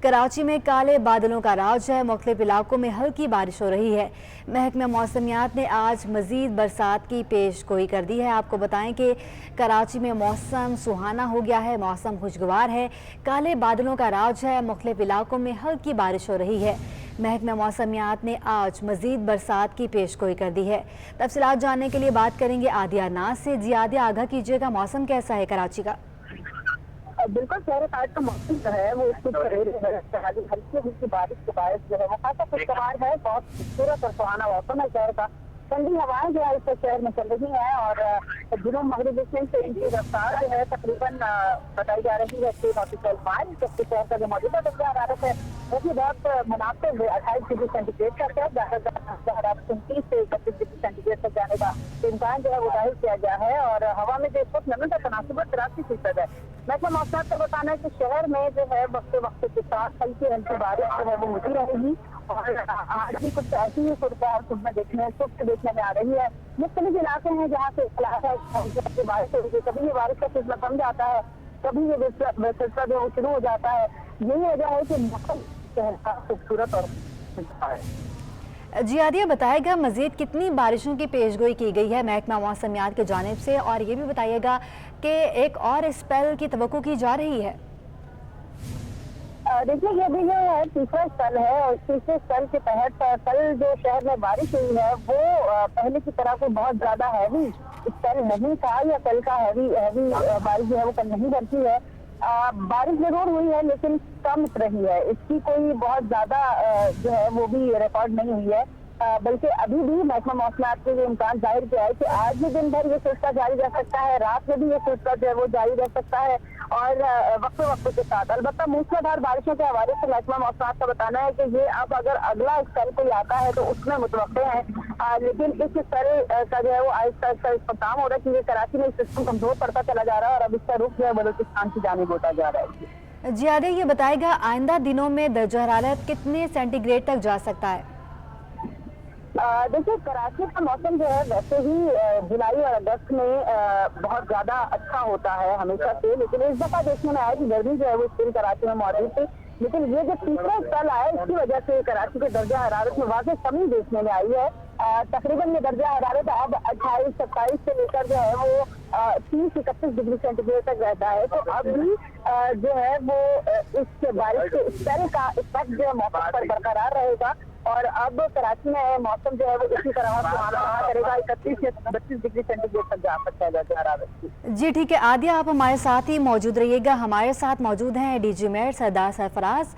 कराची में काले बादलों का राज है। मुख्तलिफ इलाकों में हल्की बारिश हो रही है। महकमा मौसमियात ने आज मज़ीद बरसात की पेशगोई कर दी है। आपको बताएं कि कराची में मौसम सुहाना हो गया है, मौसम खुशगवार है, काले बादलों का राज है। मुख्तलिफ इलाकों में हल्की बारिश हो रही है। महकमा मौसमियात ने आज मज़ीद बरसात की पेशगोई कर दी है। तफसीलात जानने के लिए बात करेंगे आदिया नाज से। जी आदिया, आगाह कीजिएगा, मौसम कैसा है कराची का? बिल्कुल, शहर आज का मौसम जो है वो हल्की हल्की बारिश के बायस जो है वो खासा खुशगवार है। बहुत खूबसूरत और सुहाना मौसम है शहर का। ठंडी हवाएं जो है इस शहर में चल रही हैं और जुनूब मगरिबी से इनकी रफ्तार जो है तकरीबन बताई जा रही है 3 नॉटिकल माइल। जबकि शहर का जो मौजूदा दर्जा हरारत है वो भी बहुत मुनासिब 28 डिग्री सेंटीग्रेड तक है। ज़्यादा 29 से 31 डिग्री सेंटीग्रेड तक जाने का इम्कान जो है वो जाहिर किया गया है। और हवा में जो इस वक्त नमी का तनासुब 83% है। महकमा मौसमियात का बताना है कि शहर में जो है वक्त वक्त के साथ हल्की हल्की बारिश जो है वो होती रहेगी और आज भी कुछ ऐसी ही सुबह देखने में आ रही है। मुख्तलिफ इलाके हैं जहाँ से बारिश होगी, कभी ये बारिश का सिलसिला थम जाता है, कभी ये सिलसिला जो शुरू हो जाता है। यही वजह है कि मौसम खूबसूरत और जी आदिया, बताएगा मज़ीद कितनी बारिशों की पेशगोई की गई है महकमा मौसमियात की जानिब से, और ये भी बताइएगा कि एक और स्पेल की तवक्को की जा रही है? देखिए, ये भी जो है तीसरा स्पेल है और तीसरे स्पेल के तहत कल जो शहर में बारिश हुई है वो पहले की तरह कोई बहुत ज्यादा हैवी स्पेल नहीं था, या कल का हैवी बारिश जो है वो कल नहीं बरसी है। बारिश जरूर हुई है लेकिन कम रही है, इसकी कोई बहुत ज्यादा जो है वो भी रिकॉर्ड नहीं हुई है। बल्कि अभी भी महकमा मौसमियात ने ये इम्कान जाहिर किया है कि आज भी दिन भर ये सिलसिला जारी रह सकता है, रात में भी ये सिलसिला जो है वो जारी रह सकता है और वक्त वक्त के साथ। अलबत्ता मूसलाधार बारिशों के हवाले से महकमा मौसमियात का बताना है कि ये अब अगर अगला स्पेल कोई आता है तो उसमें मुतवक्के है, लेकिन इस स्पेल का जो है वो आहिस्ता आहिस्ता इस पर काम हो रहा है कि ये कराची में सिस्टम कमजोर पड़ता चला जा रहा है और अब इसका रुख जो है बलूचिस्तान की जानिब होता जा रहा है। जी आदिया, ये बताएगा आइंदा दिनों में दर्जा हरारत कितने सेंटीग्रेड तक जा सकता है? देखिए, कराची का मौसम जो है वैसे ही जुलाई और अगस्त में बहुत ज्यादा अच्छा होता है हमेशा से, लेकिन इस दफा देखने में आया कि गर्मी जो है वो स्टिल कराची में मौजूद थी। लेकिन ये जो तीसरा स्पेल आया इसकी वजह से कराची के दर्जा हरारत में वाक़ई कमी देखने में आई है। तकरीबन ये दर्जा हरारत अब 28-27 से लेकर जो है वो 30-31 डिग्री सेंटीग्रेड तक रहता है। तो अब भी जो है वो इस बारिश के स्पेल का इफेक्ट जो है मौसम पर बरकरार रहेगा और अब कराची में मौसम जो है वो इसी तरह रहा करेगा। 31 से 32 डिग्री सेंटीग्रेड तक जा सकता है दर्जा हरारत। जी ठीक है आदिया, आप हमारे साथ ही मौजूद रहिएगा। हमारे साथ मौजूद हैं डीजी मेयर सरदार सरफराज।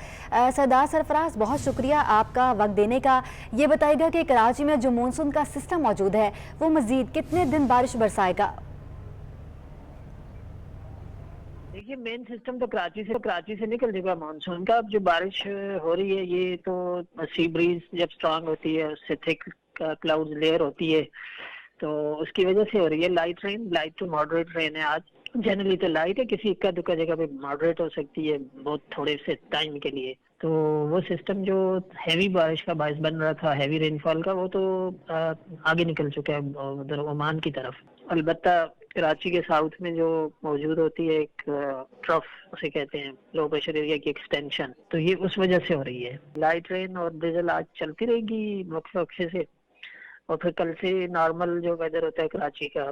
सरदार सरफराज, बहुत शुक्रिया आपका वक्त देने का। ये बताएगा कि कराची में जो मानसून का सिस्टम मौजूद है वो मजीद कितने दिन बारिश बरसाएगा? देखिए, मेन सिस्टम तो कराची से निकल जाएगा मानसून का। अब जो बारिश हो रही है ये तो सी ब्रीज जब स्ट्रांग होती है उससे थिक क्लाउड्स लेयर होती है तो उसकी वजह से हो रही है। लाइट टू मॉडरेट रेन है आज। जनरली तो लाइट है, किसी इक्का दुक्का जगह पे मॉडरेट हो सकती है बहुत थोड़े से टाइम के लिए। तो वो सिस्टम जो हैवी बारिश का बायस बन रहा था, हैवी रेनफॉल का, वो तो आगे निकल चुका है उधर ओमान की तरफ। अलबत्ता कराची के साउथ में जो मौजूद होती है एक ट्रफ उसे कहते हैं, लो प्रेशर एरिया की एक्सटेंशन, तो ये उस वजह से हो रही है। लाइट रेन और ड्रिजल आज चलती रहेगी वक्फे से और फिर कल से नॉर्मल जो वेदर होता है कराची का,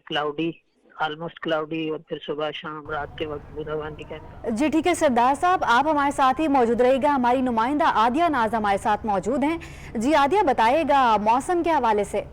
क्लाउडी, ऑलमोस्ट क्लाउडी, और फिर सुबह शाम रात के वक्त बूंदाबांदी का। जी ठीक है सरदार साहब, आप हमारे साथ ही मौजूद रहिएगा। हमारी नुमाइंदा आदिया नाज हमारे साथ मौजूद हैं। जी आदिया, बताइएगा मौसम के हवाले से।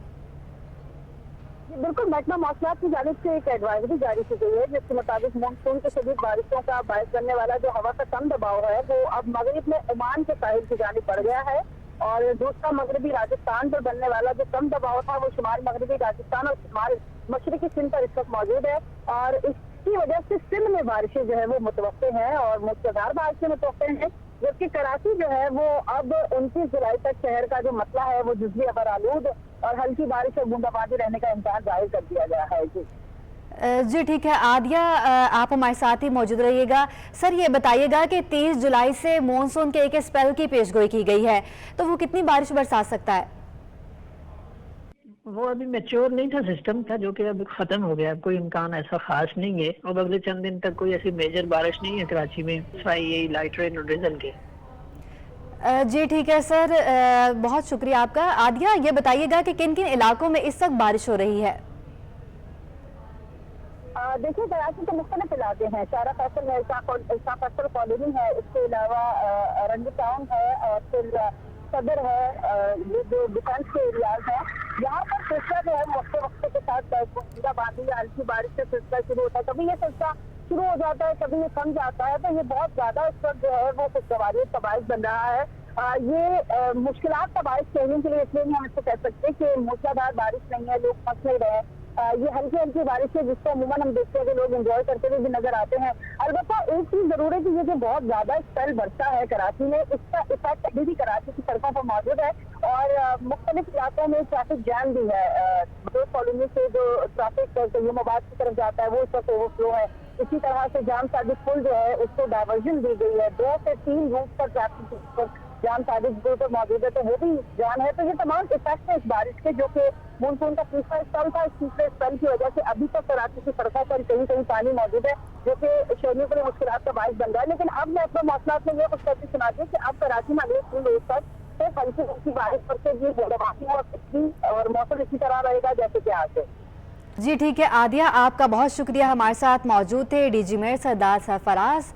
बिल्कुल, महकमा मौसमियात की जानिब से एक एडवाइजरी जारी की गई है जिसके मुताबिक मानसून के शदीद बारिशों का बायस बनने वाला जो हवा का कम दबाव है वो अब मगरिब में ओमान के साहिल की जानिब बढ़ गया है और दूसरा मगरबी राजस्थान पर बनने वाला जो कम दबाव था वो शुमाल मगरबी राजस्थान और शुमाल मशरकी सिंध पर इस वक्त मौजूद है और इसकी वजह से सिंध में बारिशें जो है वो मुतवक्के हैं और मूसलाधार बारिशें मुतवक्के हैं। जबकि कराची जो है वो अब 29 जुलाई तक शहर का जो मसला है वो जुज़वी अबर आलूद और हल्की बारिश और बूंदाबांदी रहने का इम्कान जाहिर कर दिया गया है। जी ठीक है आदिया, आप हमारे साथ ही मौजूद रहिएगा। सर, ये बताइएगा कि 30 जुलाई से मानसून के एक स्पेल की पेशगोई की गई है तो वो कितनी बारिश बरसा सकता है? वो अभी मैच्योर नहीं था, सिस्टम था जो कि अब खत्म हो गया। अब कोई इम्कान ऐसा खास नहीं है, अब अगले चंद दिन तक कोई ऐसी मेजर बारिश नहीं है कराची में, सिवाय यही लाइट रेन और ड्रिजल के। जी ठीक है सर, बहुत शुक्रिया आपका। आदिया, ये बताइएगा कि किन किन इलाकों में इस वक्त बारिश हो रही है? देखिए, कराची के मुख्तलिफ इलाके हैं। शारा फैसल है, शाह फैसल कॉलोनी है, इसके अलावा रंगी टाउन है और फिर सदर है, ये जो डिफेंस के एरियाज हैं, यहाँ पर सिलसिला जो है वक्त वक्त के साथ बांधी या हल्की बारिश से सिलसिला शुरू होता है। कभी ये सिलसिला शुरू हो जाता है, कभी ये थम जाता है, तो ये बहुत ज्यादा इस वक्त जो है वो खुशगवारी का बाइस बन रहा है। ये मुश्किलात का बारिश कहने के लिए इसलिए नहीं हम इसको कह सकते कि मूसलाधार बारिश नहीं है, लोग फंस नहीं रहे। ये हल्की हल्की बारिश है जिसको अमूमन हम देखते हैं कि लोग एंजॉय करते हुए भी नजर आते हैं। अलबत्ता एक चीज जरूर है कि ये जो बहुत ज्यादा स्पेल बरसा है कराची में, इसका इफेक्ट अभी भी कराची की सड़कों पर मौजूद है और मुख्तलिफ इलाकों में ट्रैफिक जैम भी है। दो कॉलोनी से जो ट्रैफिक तैयबाबाद की तरफ जाता है वो इस वक्त ओवरफ्लो है। इसी तरह से जाम सादिक पुल जो है उसको डायवर्जन दी गई है, 2 से 3 रूट पर ट्रैफिक जाम सादिक पुल पर मौजूद है, तो वो भी जाम है। तो ये तमाम इफेक्ट है इस बारिश के, जो कि मानसून का तीसरा स्पेल था। इस तीसरे स्पेल की वजह से अभी तक कराची की सड़कों पर कहीं कहीं पानी मौजूद है, जो कि शहरियों के लिए मुश्किलात का बाइस बन रहा है। लेकिन अब मैं अपने मौसलात में ये कुछ करके सुना दी कि अब कराची में अगले 3 रोज तक सिर्फ हल्की हल्की बारिश करके ये बर्बादी हो सकती और मौसम इसी तरह रहेगा जैसे कि आज है। जी ठीक है आदिया, आपका बहुत शुक्रिया, हमारे साथ मौजूद थे डीजी मेयर सरदार सरफराज,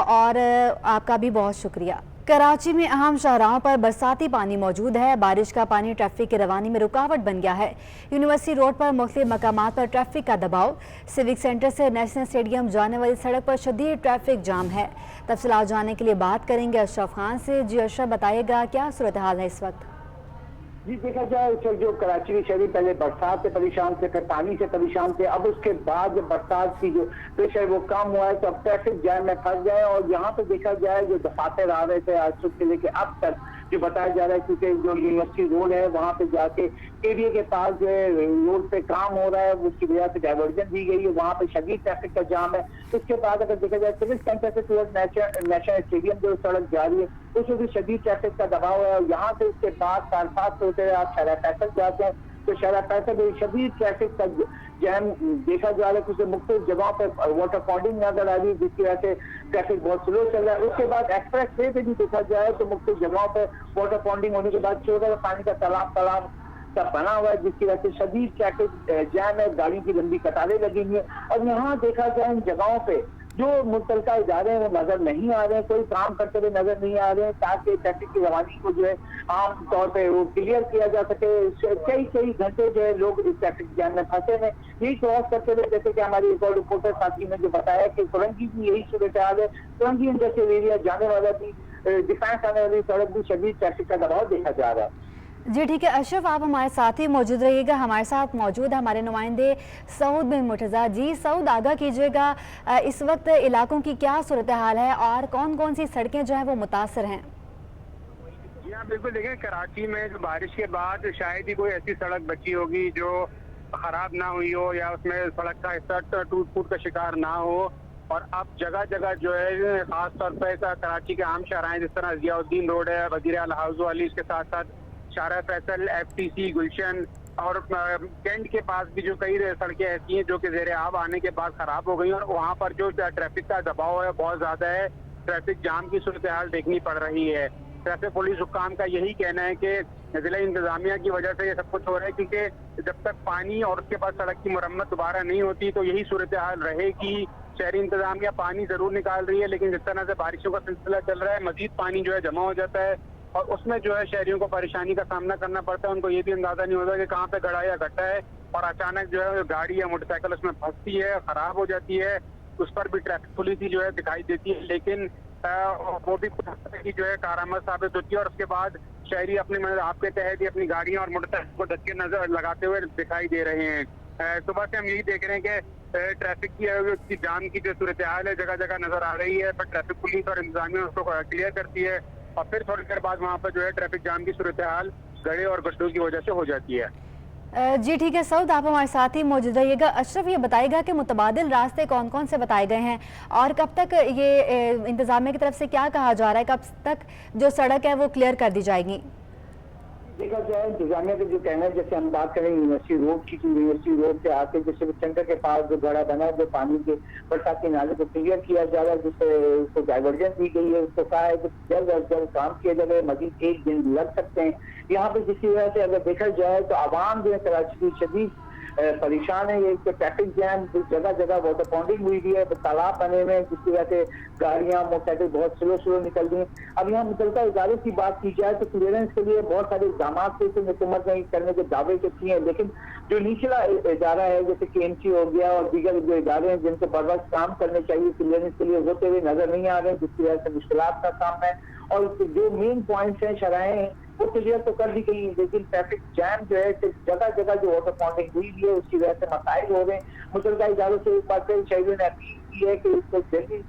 और आपका भी बहुत शुक्रिया। कराची में अहम शाहराहों पर बरसाती पानी मौजूद है। बारिश का पानी ट्रैफिक की रवानी में रुकावट बन गया है। यूनिवर्सिटी रोड पर मुख्तलिफ मकामात पर ट्रैफिक का दबाव, सिविक सेंटर से नेशनल स्टेडियम जाने वाली सड़क पर शदीद ट्रैफिक जाम है। तफसीलात जानने के लिए बात करेंगे अशरफ खान से। जी अशरफ, बताइएगा क्या सूरत हाल है इस वक्त? जी देखा जाए इस वक्त जो कराची के शहरी पहले बरसात से परेशान थे, फिर पानी से परेशान थे, अब उसके बाद जब बरसात की जो प्रेशर वो कम हुआ है तो अब ट्रैफिक जैम में फंस गए। और यहाँ पे देखा जाए जो दफातर आ रहे थे आज सुबह से लेके अब तक जो बताया जा रहा है, क्योंकि जो यूनिवर्सिटी रोड है वहाँ पे जाके एरिया के पास जो है रोड पे काम हो रहा है, उसकी वजह से डायवर्जन दी गई है, वहाँ पे शदीद ट्रैफिक का जाम है। उसके बाद अगर देखा जाए सिविल सेंटर से टूवर्ड नेशनल स्टेडियम जो सड़क जा रही है उसमें भी शदीद ट्रैफिक का दबाव है। और यहाँ से उसके बाद कारपास से होते हुए आप शहरा फैसल जाते हैं तो शहरा फैसल में शदीद ट्रैफिक का जैम देखा जा रहा है। कुछ मुख्तलिफ जगहों पर वाटर पॉन्डिंग नजर आ रही है जिसकी वजह से ट्रैफिक बहुत स्लो चल रहा है। उसके बाद एक्सप्रेस वे पे भी देखा जाए तो मुख्तलिफ जगहों पर वाटर पॉन्डिंग होने के बाद छोटा पानी का तालाब सब बना हुआ है जिसकी वजह से शदीद ट्रैफिक जैम है, गाड़ियों की लंबी कतारें लगी हुई है। और यहाँ देखा जाए इन जगहों पे जो मुतलका इदारे हैं वो नजर नहीं आ रहे हैं, कोई काम करते हुए नजर नहीं आ रहे हैं ताकि ट्रैफिक की रवानी को जो है आम तौर पे वो क्लियर किया जा सके। कई घंटे जो है लोग इस ट्रैफिक जैम में फंसे हैं। यही क्रॉस करते हुए जैसे कि हमारी एक और रिपोर्टर साथी ने जो बताया कि कुरंगी की यही सूरत हाल है। कुरंगी इंडस्ट्रियल एरिया जाने वाला भी डिफेंस आने वाली सड़क भी शदीद ट्रैफिक का दबाव देखा जा रहा है। जी ठीक है अशरफ, आप हमारे साथ ही मौजूद रहिएगा। हमारे साथ मौजूद है हमारे नुमाइंदे सऊद बिन मुर्तज़ा। जी सऊद, आगाह कीजिएगा इस वक्त इलाकों की क्या सूरत हाल है और कौन कौन सी सड़कें जो हैं वो मुतासर हैं? जी हाँ बिल्कुल, देखें कराची में जो बारिश के बाद शायद ही कोई ऐसी सड़क बची होगी जो खराब ना हुई हो या उसमें सड़क का हिस्सा टूट फूट का शिकार ना हो। और अब जगह जगह जो है खास तौर पर कराची के आम शाहराएं जिस तरह जियाउद्दीन रोड है, वजीर आला हाउस वाली, इसके साथ साथ शारा फैसल, FTC, गुलशन और कैंट के पास भी जो कई सड़कें ऐसी हैं जो कि ज़ेरे आब आने के बाद खराब हो गई और वहाँ पर जो ट्रैफिक का दबाव है बहुत ज्यादा है। ट्रैफिक जाम की सूरत हाल देखनी पड़ रही है। ट्रैफिक पुलिस हुक्काम का यही कहना है कि जिला इंतजामिया की वजह से ये सब कुछ हो रहा है, क्योंकि जब तक पानी और उसके बाद सड़क की मुरम्मत दोबारा नहीं होती तो यही सूरत हाल रहेगी। शहरी इंतजामिया पानी जरूर निकाल रही है लेकिन जिस तरह से बारिशों का सिलसिला चल रहा है मजीद पानी जो है जमा हो जाता है और उसमें जो है शहरियों को परेशानी का सामना करना पड़ता है। उनको ये भी अंदाजा नहीं होता कि कहाँ पे गड़ा या गड्ढा है और अचानक जो है गाड़ी या मोटरसाइकिल उसमें फंसती है, खराब हो जाती है। उस पर भी ट्रैफिक पुलिस ही जो है दिखाई देती है, लेकिन वो भी जो है कारामद साबित होती है और उसके बाद शहरी अपने आपके तहत ही अपनी गाड़ियां और मोटरसाइकिल को धक्के नजर लगाते हुए दिखाई दे रहे हैं। सुबह से हम यही देख रहे हैं कि ट्रैफिक की जाम की जो सूरत हाल है जगह जगह नजर आ रही है, पर ट्रैफिक पुलिस और इंतजामिया उसको क्लियर करती है और फिर थोड़ी देर बाद वहाँ पर जो है ट्रैफिक जाम की सूरत हाल गड़े और गड्ढों की वजह से हो जाती है। जी ठीक है सऊद, आप हमारे साथ ही मौजूद रहिएगा। अशरफ, ये बताएगा कि मुतबादिल रास्ते कौन कौन से बताए गए हैं और कब तक ये इंतजामिया की तरफ से क्या कहा जा रहा है, कब तक जो सड़क है वो क्लियर कर दी जाएगी? देखा जाए इंतजामिया का जो कहना है, जैसे हम बात करें यूनिवर्सिटी रोड की, यूनिवर्सिटी रोड से आके जैसे सेंटर के पास जो गड़ा बना है, जो पानी के बरसात के नाले को क्लियर किया जा रहा है, जिससे उसको डाइवर्जन दी गई है, उसको कहा है कि जल्द अज जल्द काम किया जाए, मजीद 1 दिन लग सकते हैं यहाँ पे। जिसकी वजह से अगर देखा जाए तो आवाम जो है कराची की शदीद परेशान है। ये ट्रैफिक जैम जगह जगह वाटर पॉन्डिंग हुई हुई है, तालाब बने हुए हैं, जिसकी वजह से गाड़ियां मोटरसाइकिल बहुत स्लो निकल रही हैं। अब यहाँ मुतलका इदारे की बात की जाए तो क्लियरेंस के लिए बहुत सारे इकदाम थे, हुकूमत ने करने के दावे के किए हैं, लेकिन जो निचला इदारा है जैसे KMC हो गया और दीगर जो इदारे हैं जिनको बर वक्त काम करने चाहिए क्लियरेंस के लिए, होते हुए नजर नहीं आ रहे हैं, जिसकी वजह से मुश्किलात का सामना है। और जो मेन पॉइंट्स हैं, शराहें वो क्लियर तो कर दी गई, लेकिन ट्रैफिक जैम जो है जगह जगह जो वाटर पॉन्डिंग हुई है उसकी वजह से मसाइल हो रहे हैं। मुतलका इदारों से एक बार फिर शहरियों ने अपील की है कि इसको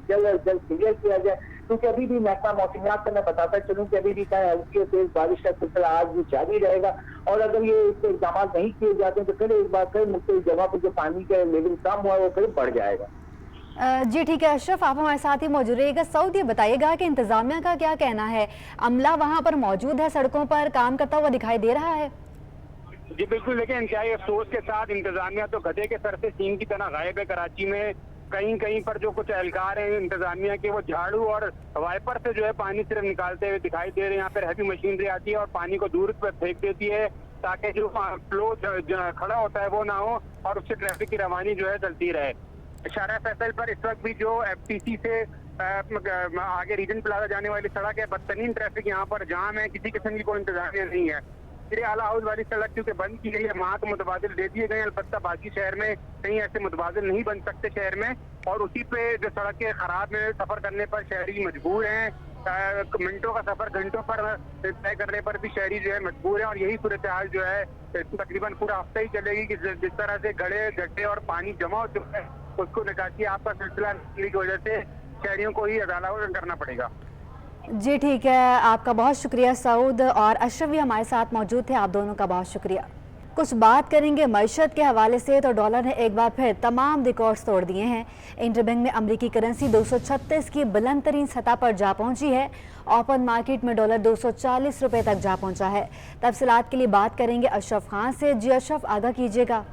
जल्द क्लियर किया जाए, क्योंकि अभी भी महकमा मौसमियात का मैं बताता चलूँ कि अभी भी हल्की और तेज बारिश का सिलसिला आज भी जारी रहेगा, और अगर ये इसके इकदाम नहीं किए जाते हैं तो फिर एक बार फिर मुख्तलिफ जगह पर जो पानी का लेवल कम हुआ है वो फिर बढ़ जाएगा। जी ठीक है अशरफ, आप हमारे साथ ही मौजूद रहिएगा। सऊद, ये बताइएगा कि इंतजामिया का क्या कहना है, अमला वहाँ पर मौजूद है, सड़कों पर काम करता हुआ दिखाई दे रहा है? जी बिल्कुल, लेकिन इंतहाई अफसोस के साथ इंतजामिया तो गधे के सर से सींग की तरह गायब है कराची में। कहीं कहीं पर जो कुछ एहलकार हैं इंतजामिया के, वो झाड़ू और वाइपर से जो है पानी सिर्फ निकालते हुए दिखाई दे रहे हैं। यहाँ पर हैवी मशीनरी आती है और पानी को दूर पर फेंक देती है ताकि जो फ्लो खड़ा होता है वो ना हो और उससे ट्रैफिक की रवानी जो है चलती रहे। शारा फैसल पर इस वक्त भी जो FTC से आगे रीजन प्लाजा जाने वाली सड़क है, बदतरीन ट्रैफिक यहाँ पर जाम है, किसी किस्म की कोई इंतजामिया नहीं है। फिर आला हाउस वाली सड़क क्योंकि बंद की गई है, वहाँ तो मुतबादिल दे दिए गए, अलबत्ता बाकी शहर में कहीं ऐसे मुतबादिल नहीं बन सकते शहर में, और उसी पे जो सड़कें खराब में सफर करने पर शहरी मजबूर हैं। मिनटों का सफर घंटों पर तय करने पर भी शहरी जो है मजबूर है, और यही सूरत हाल जो है तकरीबन पूरा हफ्ता ही चलेगी कि जिस तरह से गड्ढे गड्ढे और पानी जमा हो चुका है उसको निकासी आपका सिलसिला की वजह से शहरियों को ही अदालत करना पड़ेगा। जी ठीक है, आपका बहुत शुक्रिया सऊद, और अशरफ भी हमारे साथ मौजूद थे, आप दोनों का बहुत शुक्रिया। कुछ बात करेंगे मईशत के हवाले से, तो डॉलर ने एक बार फिर तमाम रिकॉर्ड्स तोड़ दिए हैं। इंटरबैंक में अमरीकी करेंसी 236 की बुलंद तरीन सतह पर जा पहुंची है। ओपन मार्केट में डॉलर 240 रुपये तक जा पहुंचा है। तफसीलात के लिए बात करेंगे अशरफ खान से। जी अशरफ, आगाह कीजिएगा।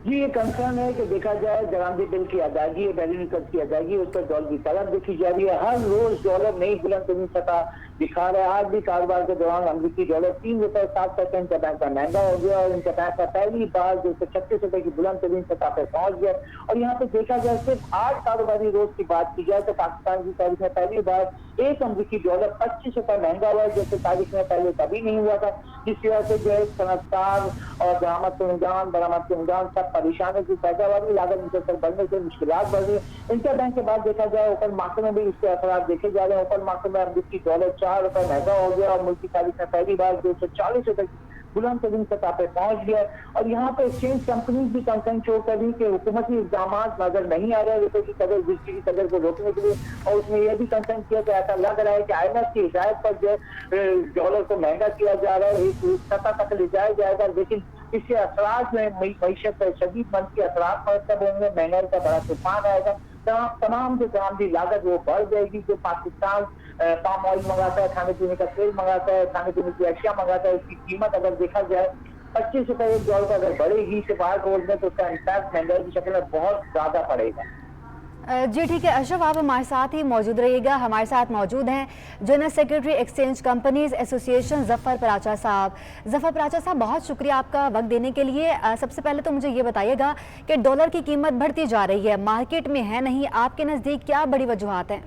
जी, ये कंसर्न है कि देखा जाए जरामदी बिल की अदायगी, बैलेंस कर्ज की अदायगी, उस पर डॉलर की तलब देखी जा रही है। हर रोज डॉलर नई बुलंद तरीन सतह दिखा रहा है। आज भी कारोबार के दौरान अमरीकी डॉलर 3.07 इंटरबैंक का महंगा हो गया और इंटरबैंक का पहली बार 236 रुपए की बुलंद तरीन सतह पर पहुंच गया। और यहाँ पे देखा जाए सिर्फ आज कारोबारी रोज की बात की जाए तो पाकिस्तान की तारीख में पहली बार एक अमरीकी डॉलर 25 रुपए महंगा हुआ है, जैसे तारीख में पहले कभी नहीं हुआ था, जिसकी वजह से जो है सनअतकार और बरामद के निजाम सब परेशान है। पैदावारी लागत मुसलसल बढ़ने से मुश्किलात बढ़ रही है। इंटरबैंक के बाद देखा जाए ओपन मार्केट में भी इसके असर देखे जा रहे हैं। ओपन मार्केट में अमरीकी डॉलर 4 रुपए महंगा हो गया और मुल्क की तारीख में पहली बार 240 रुपए बुलंद तरीन सतह पे पहुंच गया। और यहाँ पे एक्सचेंज कंपनी भी कंसर्न शो कर रही कि हुकूमती इक़दाम नजर नहीं आ रहे रुपए की कदर, जिसकी कदर को रोकने के लिए, और उसमें यह भी कंसर्न किया कि ऐसा लग रहा है कि IMF की हिदायत पर जो डॉलर को महंगा किया जा रहा है, एक सतह तक ले जाया जाएगा, लेकिन इसके असरात में मईशत पर शदीद मंफी असरात पर होंगे, महंगाई का बड़ा तूफान आएगा। तमाम जो तमाम लागत वो बढ़ जाएगी। जो पाकिस्तान पाम ऑयल मंगाता है, खाने पीने का तेल मंगाता है, खाने पीने की अशिया मंगाता है, उसकी कीमत अगर देखा जाए 25 रुपए एक डॉलर पर अगर बढ़ेगी सिपाही रोड में तो उसका इम्पैक्ट महंगाई की शक्ल में बहुत ज्यादा पड़ेगा। जी ठीक है अशरफ, आप हमारे साथ ही मौजूद रहिएगा। हमारे साथ मौजूद हैं general secretary exchange companies association Zafar Paracha साहब। ज़फ़र पराचा साहब, बहुत शुक्रिया आपका वक्त देने के लिए। सबसे पहले तो मुझे ये बताइएगा कि डॉलर की कीमत बढ़ती जा रही है, मार्केट में है नहीं, आपके नज़दीक क्या बड़ी वजूहात हैं?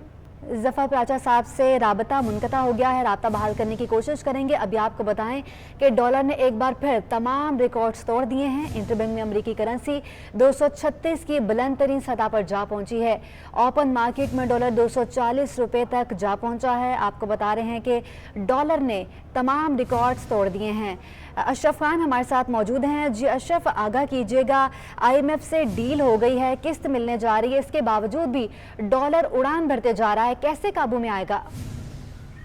ज़फ़र पराचा साहब से राबता मुनक़ता हो गया है, राब्ता बहाल करने की कोशिश करेंगे। अभी आपको बताएं कि डॉलर ने एक बार फिर तमाम रिकॉर्ड्स तोड़ दिए हैं। इंटरबैंक में अमरीकी करेंसी 236 की बुलंद तरीन सतह पर जा पहुंची है। ओपन मार्केट में डॉलर 240 रुपये तक जा पहुंचा है। आपको बता रहे हैं कि डॉलर ने तमाम रिकॉर्ड्स तोड़ दिए हैं। अशरफ खान हमारे साथ मौजूद हैं। जी अशरफ, आगाह कीजिएगा, IMF से डील हो गई है, किस्त मिलने जा रही है, इसके बावजूद भी डॉलर उड़ान भरते जा रहा है, कैसे काबू में आएगा?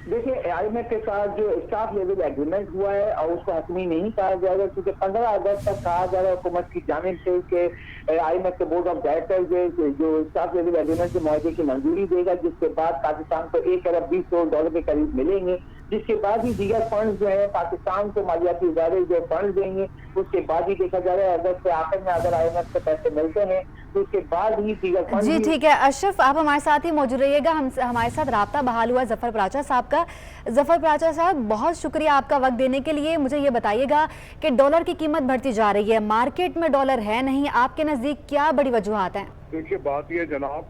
देखिए, IMF के साथ जो स्टाफ लेवल एग्रीमेंट हुआ है और उसको हतमी नहीं कहा जाएगा, क्योंकि 15 अगस्त तक कहा जा रहा है हुकूमत की जानिब से कि IMF के बोर्ड ऑफ डायरेक्टर जो स्टाफ लेवल एग्रीमेंट के मुआहदे की मंजूरी देगा, जिसके बाद पाकिस्तान को 1 अरब 20 करोड़ डॉलर के करीब मिलेंगे, जिसके बाद ही दीगर फंड जो है पाकिस्तान को मालियाती इदारे जो फंड देंगे, उसके बाद ही देखा जा रहा है अगस्त के आखिर में अगर IMF से पैसे मिलते हैं तो उसके बाद ही दीगर फंड। जी ठीक है अशरफ, आप हमारे साथ ही मौजूद रहिएगा। हमारे साथ राब्ता बहाल हुआ जफर पराचा साहब का। जफर पराचा साहब, बहुत शुक्रिया आपका वक्त देने के लिए। मुझे ये बताइएगा कि डॉलर की कीमत बढ़ती जा रही है, मार्केट में डॉलर है नहीं, आपके नज़दीक क्या बड़ी वजूहात हैं? देखिए बात ये जनाब,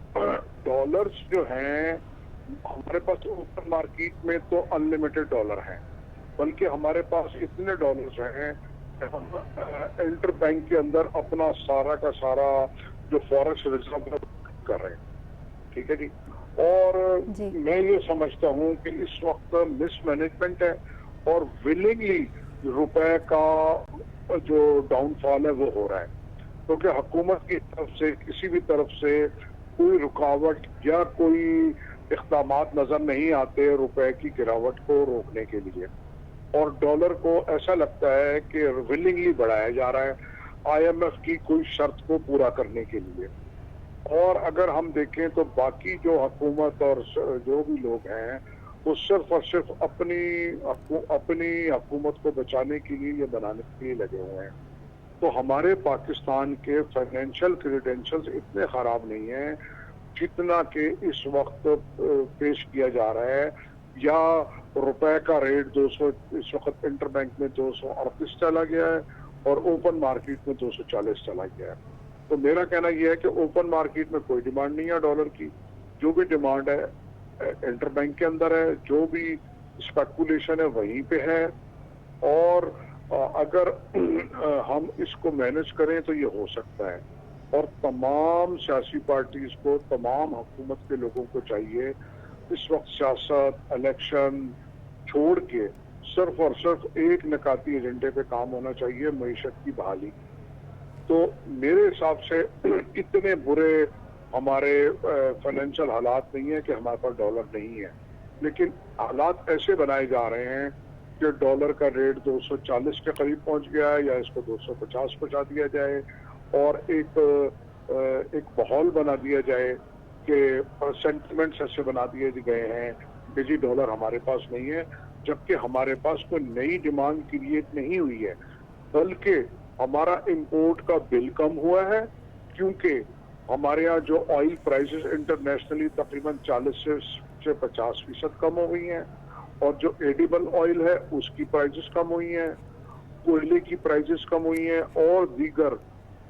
डॉलर्स जो हैं हमारे पास ओपन मार्केट में तो अनलिमिटेड डॉलर हैं, बल्कि हमारे पास इतने डॉलर्स हैं हम इंटर बैंक के अंदर अपना सारा का सारा जो फॉरेक्स रिजर्व कर रहे हैं, ठीक है जी। और मैं ये समझता हूँ कि इस वक्त मिसमैनेजमेंट है और विलिंगली रुपए का जो डाउनफॉल है वो हो रहा है, क्योंकि हुकूमत की तरफ से किसी भी तरफ से कोई रुकावट या कोई इक़दामात नजर नहीं आते रुपए की गिरावट को रोकने के लिए, और डॉलर को ऐसा लगता है कि विलिंगली बढ़ाया जा रहा है IMF की कोई शर्त को पूरा करने के लिए। और अगर हम देखें तो बाकी जो हुकूमत और जो भी लोग हैं वो सिर्फ और सिर्फ अपनी हुकूमत को बचाने के लिए ये बनाने के लिए लगे हुए हैं। तो हमारे पाकिस्तान के फाइनेंशियल क्रेडेंशियल्स इतने खराब नहीं हैं जितना कि इस वक्त पेश किया जा रहा है, या रुपए का रेट 200 इस वक्त इंटर बैंक में 238 चला गया है और ओपन मार्केट में 240 चला गया है। तो मेरा कहना यह है कि ओपन मार्केट में कोई डिमांड नहीं है डॉलर की, जो भी डिमांड है इंटर बैंक के अंदर है, जो भी स्पेकुलेशन है वहीं पे है, और अगर हम इसको मैनेज करें तो ये हो सकता है। और तमाम सियासी पार्टीज को, तमाम हुकूमत के लोगों को चाहिए इस वक्त सियासत, इलेक्शन छोड़ के सिर्फ और सिर्फ एक निकाती एजेंडे पे काम होना चाहिए, मईशत की बहाली। तो मेरे हिसाब से इतने बुरे हमारे फाइनेंशियल हालात नहीं है कि हमारे पास डॉलर नहीं है, लेकिन हालात ऐसे बनाए जा रहे हैं कि डॉलर का रेट 240 के करीब पहुंच गया है, या इसको 250 पहुंचा दिया जाए और एक माहौल बना दिया जाए कि सेंटिमेंट्स ऐसे बना दिए गए हैं कि जी डॉलर हमारे पास नहीं है, जबकि हमारे पास कोई नई डिमांड क्रिएट नहीं हुई है, बल्कि हमारा इंपोर्ट का बिल कम हुआ है, क्योंकि हमारे यहाँ जो ऑयल प्राइसेस इंटरनेशनली तकरीबन 40 से 50% कम हो गई हैं, और जो एडिबल ऑयल है उसकी प्राइसेस कम हुई हैं, कोयले की प्राइसेस कम हुई हैं, और दीगर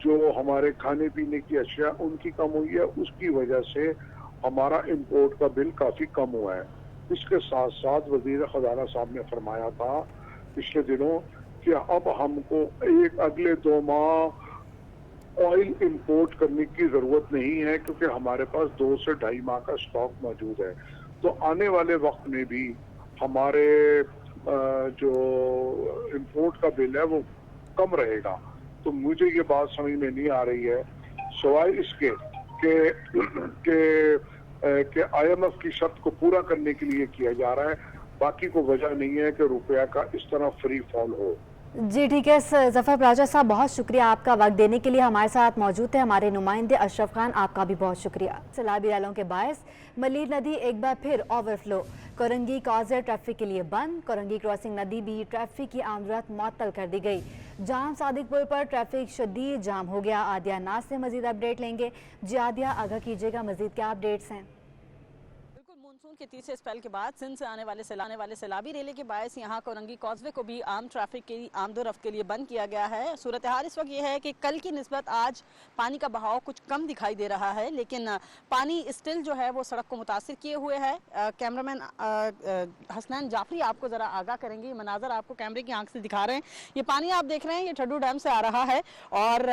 जो हमारे खाने पीने की अशिया उनकी कम हुई है। उसकी वजह से हमारा इंपोर्ट का बिल काफी कम हुआ है। इसके साथ साथ वजीर खजाना साहब ने फरमाया था पिछले दिनों कि अब हमको अगले 2 माह ऑयल इंपोर्ट करने की जरूरत नहीं है, क्योंकि हमारे पास 2 से 2.5 माह का स्टॉक मौजूद है। तो आने वाले वक्त में भी हमारे जो इंपोर्ट का बिल है वो कम रहेगा। तो मुझे ये बात समझ में नहीं आ रही है, सिवाय इसके कि IMF की शर्त को पूरा करने के लिए किया जा रहा है, बाकी को वजह नहीं है कि रुपया का इस तरह फ्री फॉल हो। जी ठीक है जफर पराचा साहब, बहुत शुक्रिया आपका वक्त देने के लिए। हमारे साथ मौजूद है हमारे नुमाइंदे अशरफ खान, आपका भी बहुत शुक्रिया। सैलाबी रैलों के बायस मलीर नदी एक बार फिर ओवरफ्लो, कोरंगी कॉजर ट्रैफिक के लिए बंद, कोरंगी क्रॉसिंग नदी भी ट्रैफिक की आमदरफ्त मुअत्तल कर दी गई। जाम सादिकपुर पर ट्रैफिक शदीद जाम हो गया। आदिया नाज से मजीद अपडेट लेंगे। जी आदिया, आगाह कीजिएगा मजीद क्या अपडेट्स हैं? मानसून के तीसरे स्पेल के बाद सिंध से आने वाले सैलाबी रैली के बायस यहाँ कोरंगी कॉजवे को भी आम ट्रैफिक की आमदोरफ्त के लिए बंद किया गया है। सूरत हाल इस वक्त ये है कि कल की निस्बत आज पानी का बहाव कुछ कम दिखाई दे रहा है, लेकिन पानी स्टिल जो है वो सड़क को मुतासिर किए हुए है। कैमरामैन हसनैन जाफरी आपको ज़रा आगाह करेंगे। मनाजर आपको कैमरे की आंख से दिखा रहे हैं। ये पानी आप देख रहे हैं ये ठड्डू डैम से आ रहा है, और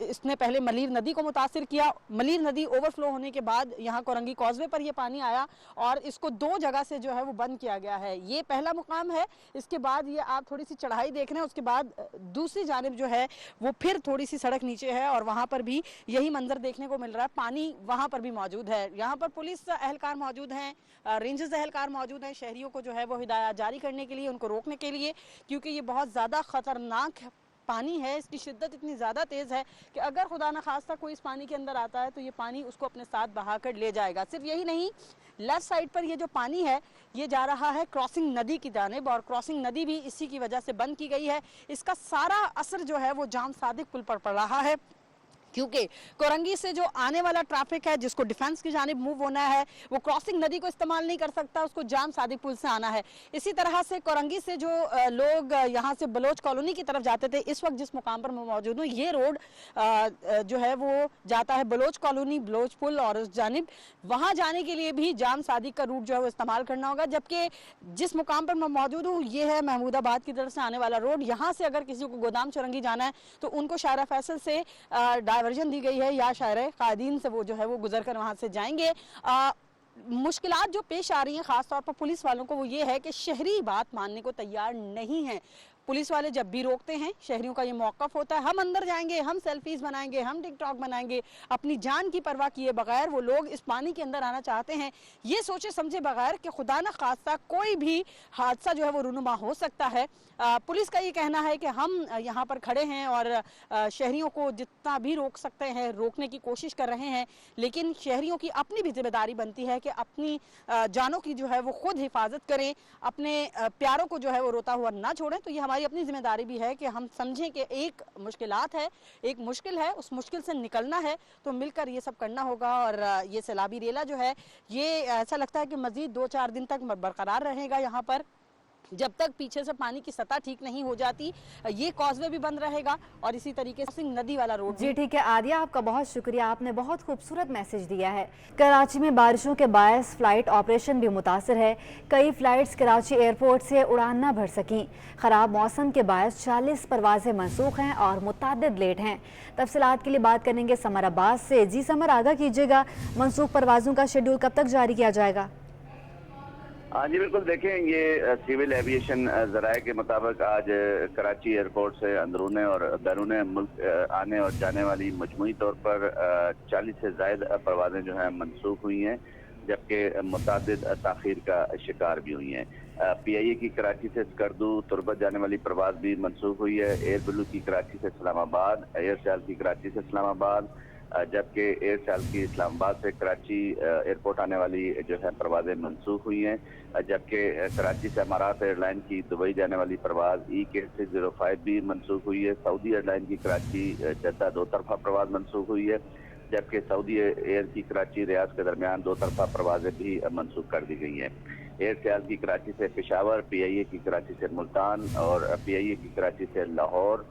इसने पहले मलीर नदी को मुतासिर किया। मलीर नदी ओवरफ्लो होने के बाद यहाँ कोरंगी कॉजवे पर ये पानी आया और इसको 2 जगह से जो है वो बंद किया गया है। ये पहला मुकाम है। इसके बाद ये आप थोड़ी सी चढ़ाई देख रहे हैं, उसके बाद दूसरी जानिब जो है वो फिर थोड़ी सी सड़क नीचे है और वहाँ पर भी यही मंजर देखने को मिल रहा है। पानी वहाँ पर भी मौजूद है। यहाँ पर पुलिस एहलकार मौजूद हैं, रेंजर्स एहलकार मौजूद हैं शहरियों को जो है वो हिदायत जारी करने के लिए, उनको रोकने के लिए, क्योंकि ये बहुत ज़्यादा ख़तरनाक पानी है इसकी शिद्दत इतनी ज़्यादा तेज़ है कि अगर खुदा न खास्ता कोई इस पानी के अंदर आता है तो ये पानी उसको अपने साथ बहा कर ले जाएगा। सिर्फ यही नहीं, लेफ्ट साइड पर ये जो पानी है ये जा रहा है क्रॉसिंग नदी की जानिब, और क्रॉसिंग नदी भी इसी की वजह से बंद की गई है। इसका सारा असर जो है वो जाम सादिक पुल पर पड़ रहा है, क्योंकि कोरंगी से जो आने वाला ट्रैफिक है जिसको डिफेंस की जानिब मूव होना है वो क्रॉसिंग नदी को इस्तेमाल नहीं कर सकता, उसको जाम सादिक पुल से आना है। इसी तरह से कोरंगी से जो लोग यहाँ से बलोच कॉलोनी की तरफ जाते थे, इस वक्त जिस मुकाम पर मैं मौजूद हूँ ये रोड जो है वो जाता है बलोच कॉलोनी, बलोच पुल, और उस जानिब वहाँ जाने के लिए भी जाम सादिक का रूट जो है वो इस्तेमाल करना होगा। जबकि जिस मुकाम पर मैं मौजूद हूँ ये है महमूदाबाद की तरफ से आने वाला रोड। यहाँ से अगर किसी को गोदाम चौरंगी जाना है तो उनको शायरा फैसल से डायवर्जन दी गई है, या शायरा कायदीन से वो जो है वो गुजर कर वहाँ से जाएंगे। मुश्किलात जो पेश आ रही हैं ख़ास तौर पर पुलिस वालों को वो ये है कि शहरी बात मानने को तैयार नहीं है। पुलिस वाले जब भी रोकते हैं शहरियों का ये मौक़िफ़ होता है, हम अंदर जाएंगे, हम सेल्फीज़ बनाएंगे, हम टिकटॉक बनाएंगे, अपनी जान की परवाह किए बगैर वो लोग इस पानी के अंदर आना चाहते हैं, ये सोचे समझे बगैर कि खुदा न खास्ता कोई भी हादसा जो है वो रूनुमा हो सकता है। पुलिस का ये कहना है कि हम यहाँ पर खड़े हैं और शहरियों को जितना भी रोक सकते हैं रोकने की कोशिश कर रहे हैं, लेकिन शहरियों की अपनी भी जिम्मेदारी बनती है कि अपनी जानों की जो है वो खुद हिफाजत करें, अपने प्यारों को जो है वो रोता हुआ ना छोड़ें। तो ये हमारी अपनी जिम्मेदारी भी है कि हम समझें कि एक मुश्किलात है, एक मुश्किल है, उस मुश्किल से निकलना है तो मिलकर ये सब करना होगा। और ये सैलाबी रेला जो है ये ऐसा लगता है कि मज़ीद 2-4 दिन तक बरकरार रहेगा यहाँ पर, जब तक पीछे से पानी की सतह ठीक नहीं हो जाती। ये कॉजवे भी बंद रहेगा और इसी तरीके से नदी वाला रोड। जी ठीक है आदिया, आपका बहुत शुक्रिया, आपने बहुत खूबसूरत मैसेज दिया है। कराची में बारिशों के बायस फ्लाइट ऑपरेशन भी मुतासर है, कई फ्लाइट्स कराची एयरपोर्ट से उड़ान न भर सकीं। ख़राब मौसम के बायस 40 परवाजें मनसूख हैं और मुतअद्दिद लेट हैं। तफसीलात के लिए बात करेंगे समर अब्बास से। जी समर, आगाह कीजिएगा, मनसूख परवाज़ों का शेड्यूल कब तक जारी किया जाएगा? हाँ जी बिल्कुल, देखें ये सिविल एविएशन ज़राए के मुताबिक आज कराची एयरपोर्ट से अंदरूने और बैरून मुल्क आने और जाने वाली मजमूई तौर पर 40 से ज़ायद परवाज़ें जो हैं मनसूख हुई हैं, जबकि मुतअद्दिद ताख़ीर का शिकार भी हुई हैं। PIA की कराची से स्कर्दू तुरबत जाने वाली परवाज़ भी मनसूख हुई है। एयर ब्लू की कराची से इस्लामाबाद, एयर सेल की कराची से इस्लामाबाद, जबकि एयर सेल की इस्लामाबाद से कराची एयरपोर्ट आने वाली जो है परवाज़ें मनसूख हुई हैं, जबकि कराची से अमारात एयरलाइन की दुबई जाने वाली परवाज़ EK605 भी मनसूख हुई है। सऊदी एयरलाइन की कराची जद्दा 2 तरफा परवाज़ मनसूख हुई है, जबकि सऊदी एयर की कराची रियाद के दरमियान 2 तरफा परवाज़ें भी मनसूख कर दी गई हैं। एयर सेल की कराची से पेशावर, PIA की कराची से मुल्तान और PIA की कराची से लाहौर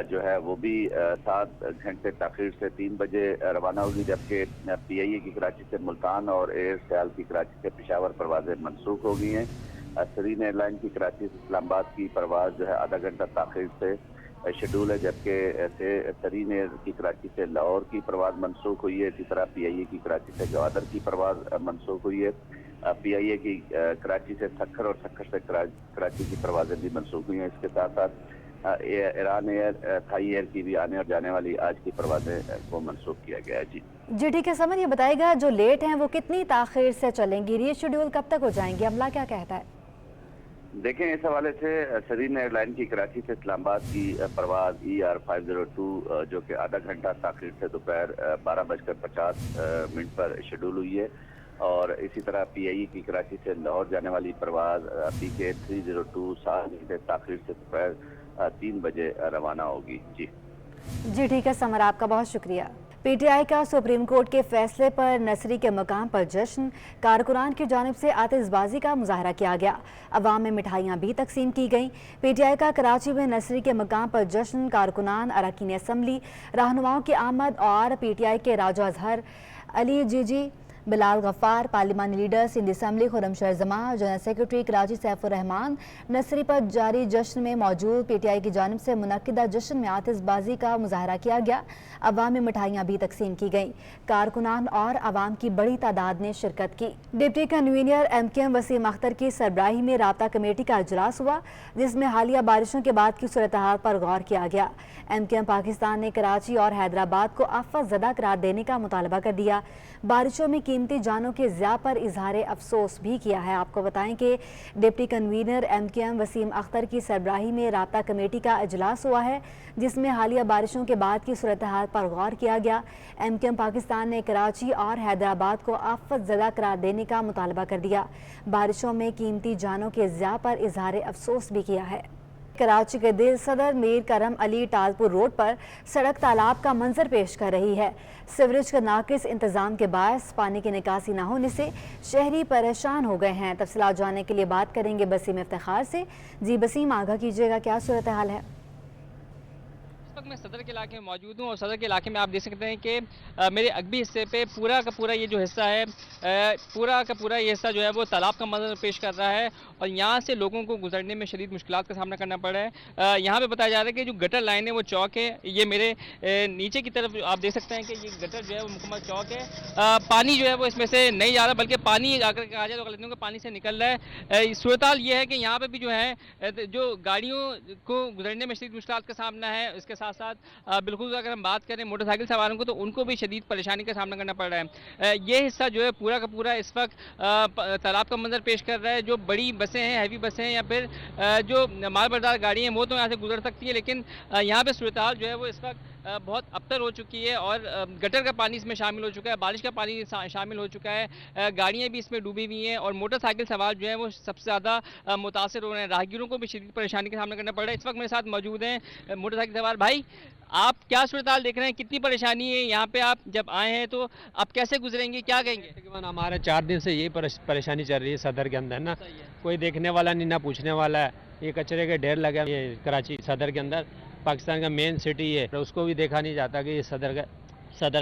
जो है वो भी 7 घंटे ताख़ीर से 3 बजे रवाना होगी, जबकि PIA की कराची से मुल्तान और एयर सेल की कराची से पेशावर परवाज़ें मनसूख हो गई हैं। सरीन एयरलाइन की कराची से इस्लामाबाद की परवाज़ जो है आधा घंटा ताख़ीर से शेड्यूल है, जबकि सरीन एयर की कराची से लाहौर की परवाज़ मनसूख हुई है। इसी तरह PIA की कराची से गवादर की परवाज़ मनसूख हुई है। PIA की कराची से सक्खर और सक्खर से कराची की परवाज़ें भी मनसूख हुई हैं। इसके साथ साथ ईरान एयर, थाई एयर की भी आने और जाने वाली आज की परवाज़ें को मनसूख किया गया है। जी ठीक है समर, ये बताएगा जो लेट हैं वो कितनी ताख़ीर से चलेंगी, रीशेड्यूल कब तक हो जाएंगे, अमला क्या कहता है? देखें इस हवाले से सरीन एयरलाइन की कराची से इस्लामाबाद की परवाज़ ER502 जो कि आधा घंटा ताख़ीर से दोपहर 12:50 पर शेड्यूल हुई है, और इसी तरह PIA की कराची से लाहौर जाने वाली परवाज़ PK302 7 घंटे ताख़ीर से दोपहर 3 बजे रवाना होगी। जी ठीक है समर, आपका बहुत शुक्रिया। PTI का सुप्रीम कोर्ट के फैसले पर नसरी के मकाम पर जश्न, कारकुनान की जानिब से आतिशबाजी का मुजाहरा किया गया, अवाम में मिठाइयाँ भी तकसीम की गईं। PTI का कराची में नसरी के मकाम पर जश्न, कारकुनान, अरकान असम्बली, रहनुमाओं की आमद और PTI के राजा अजहर, अली जीजी, बिलाल गफ्फार, पार्लिमानी लीडर सिंध असम्बली खुर्रमशर जमा, जनरल सेक्रेटरी कराची सैफुर रहमान, नसरी पर जारी जश्न में मौजूद। PTI की जानिब से मुनक्किदा जश्न में आतिशबाजी का मुजाहरा किया गया, अवाम में मिठाइयाँ भी तकसीम की गईं। कारकुनान और अवाम की बड़ी तादाद ने शिरकत की। Deputy convener MKM Waseem Akhtar की सरबराही में राब्ता कमेटी का इजलास हुआ, जिसमें हालिया बारिशों के बाद की सूरत हाल पर गौर किया गया। MKM पाकिस्तान ने कराची और हैदराबाद को आफत ज़दा करार देने का मुतालबा कर दिया। बारिशों में कीमती जानों के ज़िया पर इजहार अफसोस भी किया है। आपको बताएं कि deputy convener MQM Waseem Akhtar की सरबराही में राब्ता कमेटी का इजलास हुआ है, जिसमें हालिया बारिशों के बाद की सूरत हाल पर गौर किया गया। MQM पाकिस्तान ने कराची और हैदराबाद को आफत ज़दा करार देने का मुतालबा कर दिया। बारिशों में कीमती जानों के ज़िया पर इजहार अफसोस भी किया है। कराची के दिल सदर मीर करम अली टालपुर रोड पर सड़क तालाब का मंजर पेश कर रही है। सीवरेज का नाकिस इंतजाम के बायस पानी की निकासी न होने से शहरी परेशान हो गए हैं। तफसीलात जानने के लिए बात करेंगे बसीम इफ्तिखार से। जी बसीम, आगाह कीजिएगा, क्या सूरत हाल है? मैं सदर के इलाके में मौजूद हूँ और सदर के इलाके में आप देख सकते हैं कि मेरे अगबी हिस्से पे पूरा का पूरा ये जो हिस्सा है, पूरा का पूरा ये हिस्सा जो है वो तालाब का मंजर पेश कर रहा है और यहाँ से लोगों को गुजरने में शदीद मुश्किलात का सामना करना पड़ रहा है। यहाँ पे बताया जा रहा है कि जो गटर लाइन है वो चौक है, ये मेरे नीचे की तरफ आप देख सकते हैं कि ये गटर जो है वो मुकम्मल चौक है। पानी जो है वो इसमें से नहीं जा रहा, बल्कि पानी अगर कहा जाए तो गलतियों के पानी से निकल रहा है। सूरत हाल ये है कि यहाँ पर भी जो है जो गाड़ियों को गुजरने में शदीद मुश्किलात का सामना है। इसके साथ साथ बिल्कुल अगर हम बात करें मोटरसाइकिल सवारों को तो उनको भी शदीद परेशानी का सामना करना पड़ रहा है। ये हिस्सा जो है पूरा का पूरा इस वक्त तालाब का मंजर पेश कर रहा है। जो बड़ी बसें हैं, हैवी बसें हैं या फिर जो मालबरदार गाड़ी हैं वो तो यहाँ से गुजर सकती है, लेकिन यहाँ पे सूरत हाल जो है वो इस वक्त बहुत अबतर हो चुकी है और गटर का पानी इसमें शामिल हो चुका है, बारिश का पानी शामिल हो चुका है, गाड़ियाँ भी इसमें डूबी हुई हैं और मोटरसाइकिल सवार जो है वो सबसे ज़्यादा मुतासर हो रहे हैं। राहगीरों को भी शदीद परेशानी का सामना करना पड़ रहा है। इस वक्त मेरे साथ मौजूद हैं मोटरसाइकिल सवार भाई। आप क्या सूरत हाल देख रहे हैं, कितनी परेशानी है यहाँ पे? आप जब आए हैं तो आप कैसे गुजरेंगे, क्या कहेंगे? तकरीबन हमारे 4 दिन से यही परेशानी चल रही है सदर के अंदर ना, कोई देखने वाला नहीं, ना पूछने वाला है। ये कचरे के ढेर लगे ये कराची सदर के अंदर, पाकिस्तान का मेन सिटी है, उसको भी देखा नहीं जाता कि ये सदर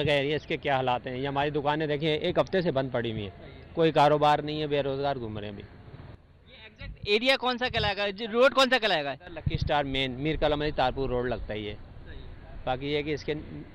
का एरिया, इसके क्या हालात हैं। ये हमारी दुकानें देखिए 1 हफ्ते से बंद पड़ी हुई है, कोई कारोबार नहीं है, बेरोजगार घूम रहे हैं। ये एग्जैक्ट एरिया कौन सा कहलाएगा, रोड कौन सा कहलाएगा? लकी स्टार मेन मीर कलम अली तारपुर रोड लगता है ये। बाकी ये कि इसके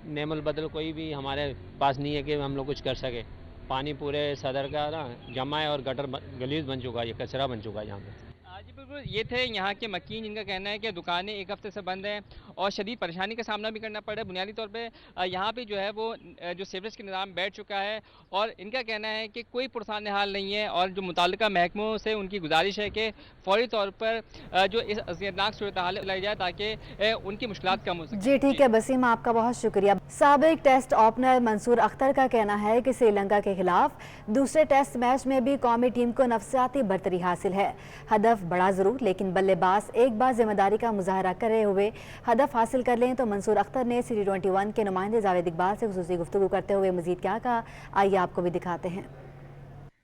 नेमल बदल कोई भी हमारे पास नहीं है कि हम लोग कुछ कर सके। पानी पूरे सदर का ना जमा है और गटर गलीज बन चुका है, ये कचरा बन चुका है यहाँ पे। जी बिल्कुल, ये थे यहाँ के मकीन, जिनका कहना है कि दुकानें 1 हफ्ते से बंद हैं और शदीद परेशानी का सामना भी करना पड़ रहा है। बुनियादी तौर पे यहाँ पे जो है वो जो सीवरेज के निज़ाम बैठ चुका है और इनका कहना है कि कोई पुरसान हाल नहीं है और जो मुताल्लिका महकमों से उनकी गुजारिश है कि फौरी तौर पर जो इस अज़ियतनाक सूरत हाल लाई जाए ताकि उनकी मुश्किलात कम हो सके। जी ठीक है बसीम, आपका बहुत शुक्रिया। साबिक टेस्ट ओपनर मंसूर अख्तर का कहना है कि श्रीलंका के खिलाफ दूसरे टेस्ट मैच में भी कौमी टीम को नफसियाती बरतरी हासिल है। हदफ बड़ा जरूर, लेकिन बल्लेबाज एक बार जिम्मेदारी का मुजाहरा करे हुए हदफ हासिल कर लें। तो मंसूर अख्तर ने CD21 के नुमाइंदे जावेद इकबाल से खुसूसी गुफ्तगू करते हुए मजीद क्या कहा, आइए आपको भी दिखाते हैं।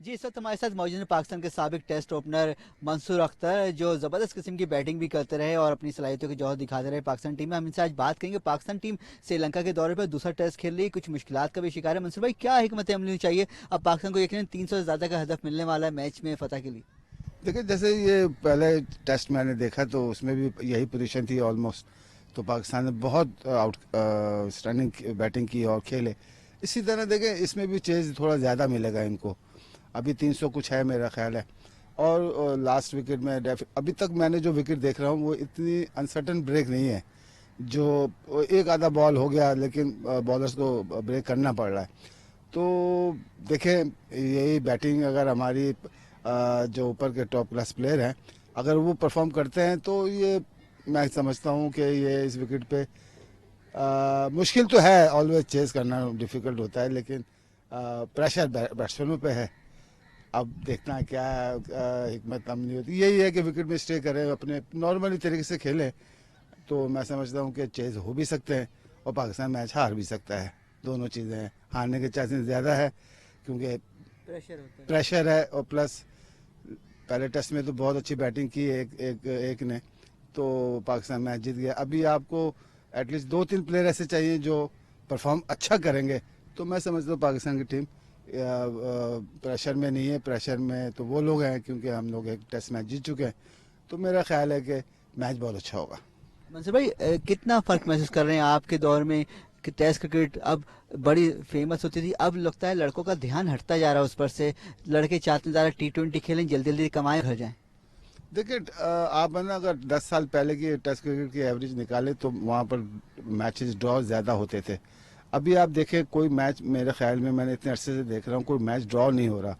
जी, इस वक्त हमारे साथ मौजूद है पाकिस्तान के साबिक टेस्ट ओपनर मंसूर अख्तर, जो ज़बरदस्त किस्म की बैटिंग भी करते रहे और अपनी सलाहियतों की जौहर दिखाते रहे पाकिस्तान टीम में। हम इनसे आज बात करेंगे। पाकिस्तान टीम श्रीलंका के दौरे पर दूसरा टेस्ट खेल रही है, कुछ मुश्किलात का भी शिकार है। मंसूर भाई, क्या हिकमत अमली होनी चाहिए? अब पाकिस्तान को यकीनन 300 से ज़्यादा का हदफ मिलने वाला है मैच में फतह के लिए। देखिए, जैसे ये पहले टेस्ट मैंने देखा तो उसमें भी यही पोजीशन थी ऑलमोस्ट, तो पाकिस्तान ने बहुत आउटस्टैंडिंग बैटिंग की और खेले। इसी तरह देखें इसमें भी चेज थोड़ा ज़्यादा मिलेगा इनको, अभी 300 कुछ है मेरा ख्याल है। और लास्ट विकेट में अभी तक मैंने जो विकेट देख रहा हूँ वो इतनी अनसर्टन ब्रेक नहीं है, जो एक आधा बॉल हो गया लेकिन बॉलर्स को ब्रेक करना पड़ रहा है। तो देखें, यही बैटिंग अगर हमारी जो ऊपर के टॉप क्लास प्लेयर हैं अगर वो परफॉर्म करते हैं तो ये मैं समझता हूँ कि ये इस विकेट पे मुश्किल तो है, ऑलवेज चेस करना डिफ़िकल्ट होता है, लेकिन प्रेशर बैट्समैनों पे है। अब देखना क्या हिकमत अमली होती है, यही है कि विकेट में स्टे करें, अपने नॉर्मली तरीके से खेलें, तो मैं समझता हूँ कि चेज हो भी सकते हैं और पाकिस्तान मैच हार भी सकता है। दोनों चीज़ें हैं, हारने के चांसेस ज़्यादा है क्योंकि प्रेशर है और प्लस पहले टेस्ट में तो बहुत अच्छी बैटिंग की एक ने, तो पाकिस्तान मैच जीत गया। अभी आपको एटलीस्ट 2-3 प्लेयर ऐसे चाहिए जो परफॉर्म अच्छा करेंगे, तो मैं समझता हूँ पाकिस्तान की टीम प्रेशर में नहीं है। प्रेशर में तो वो लोग हैं क्योंकि हम लोग एक टेस्ट मैच जीत चुके हैं, तो मेरा ख्याल है कि मैच बहुत अच्छा होगा। मंसूर भाई, कितना फ़र्क महसूस कर रहे हैं आपके दौर में कि टेस्ट क्रिकेट अब बड़ी फेमस होती थी, अब लगता है लड़कों का ध्यान हटता जा रहा है उस पर से, लड़के चाहते हैं ज़्यादा T20 खेलें, जल्दी जल्दी कमाएं, घर जाएं। देखिए, आप ना अगर 10 साल पहले की टेस्ट क्रिकेट की एवरेज निकालें तो वहाँ पर मैचेस ड्रॉ ज़्यादा होते थे। अभी आप देखें कोई मैच, मेरे ख्याल में मैंने इतने अरसे से देख रहा हूँ, कोई मैच ड्रॉ नहीं हो रहा,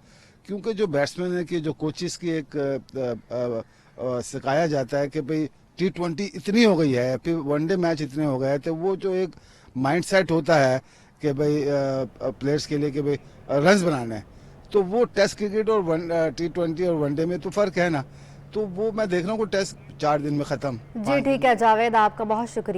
क्योंकि जो बैट्समैन की जो कोचिस की एक सिखाया जाता है कि भाई T20 इतनी हो गई है, फिर वनडे मैच इतने हो गए हैं, तो वो जो एक माइंड सेट होता है कि भाई प्लेयर्स के लिए कि भाई रन्स बनाने हैं, तो वो टेस्ट क्रिकेट और T20 और वनडे में तो फ़र्क है ना, तो वो मैं देख रहा हूँ कि टेस्ट 4 दिन में ख़त्म। जी ठीक है जावेद, आपका बहुत शुक्रिया।